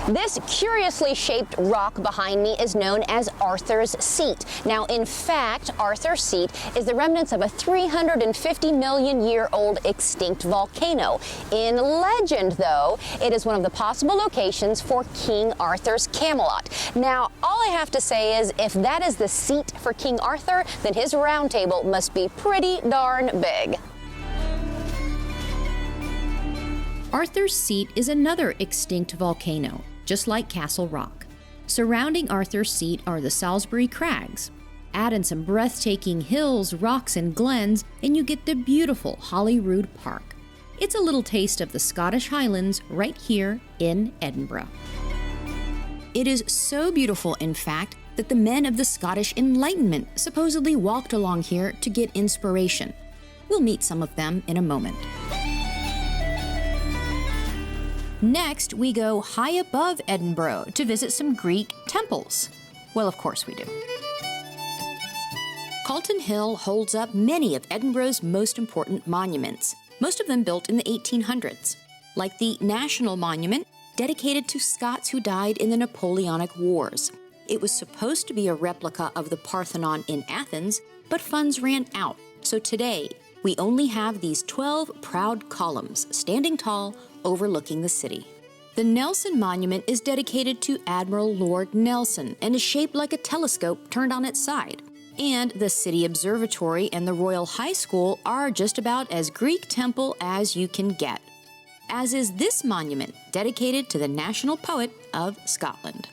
This curiously shaped rock behind me is known as Arthur's Seat. Now, in fact, Arthur's Seat is the remnants of a 350 million year old extinct volcano. In legend, though, it is one of the possible locations for King Arthur's Camelot. Now, all I have to say is, if that is the seat for King Arthur, then his round table must be pretty darn big. Arthur's Seat is another extinct volcano, just like Castle Rock. Surrounding Arthur's Seat are the Salisbury Crags. Add in some breathtaking hills, rocks, and glens, and you get the beautiful Hollyrood Park. It's a little taste of the Scottish Highlands right here in Edinburgh. It is so beautiful, in fact, that the men of the Scottish Enlightenment supposedly walked along here to get inspiration. We'll meet some of them in a moment. Next, we go high above Edinburgh to visit some Greek temples. Well, of course we do. Calton Hill holds up many of Edinburgh's most important monuments, most of them built in the 1800s, like the National Monument, dedicated to Scots who died in the Napoleonic Wars. It was supposed to be a replica of the Parthenon in Athens, but funds ran out, so today we only have these 12 proud columns standing tall overlooking the city. The Nelson Monument is dedicated to Admiral Lord Nelson and is shaped like a telescope turned on its side. And the City Observatory and the Royal High School are just about as Greek temple as you can get, as is this monument dedicated to the national poet of Scotland.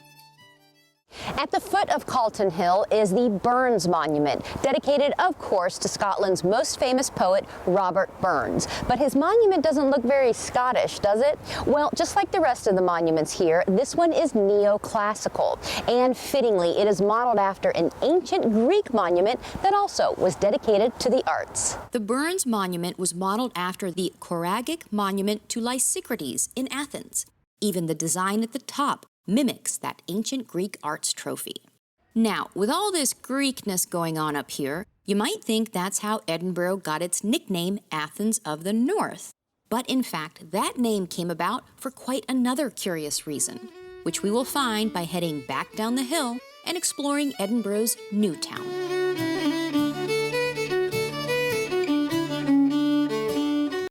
At the foot of Calton Hill is the Burns Monument, dedicated, of course, to Scotland's most famous poet, Robert Burns. But his monument doesn't look very Scottish, does it? Well, just like the rest of the monuments here, this one is neoclassical. And fittingly, it is modeled after an ancient Greek monument that also was dedicated to the arts. The Burns Monument was modeled after the choragic monument to Lysicrates in Athens. Even the design at the top mimics that ancient Greek arts trophy. Now, with all this Greekness going on up here, you might think that's how Edinburgh got its nickname Athens of the North. But in fact, that name came about for quite another curious reason, which we will find by heading back down the hill and exploring Edinburgh's New Town.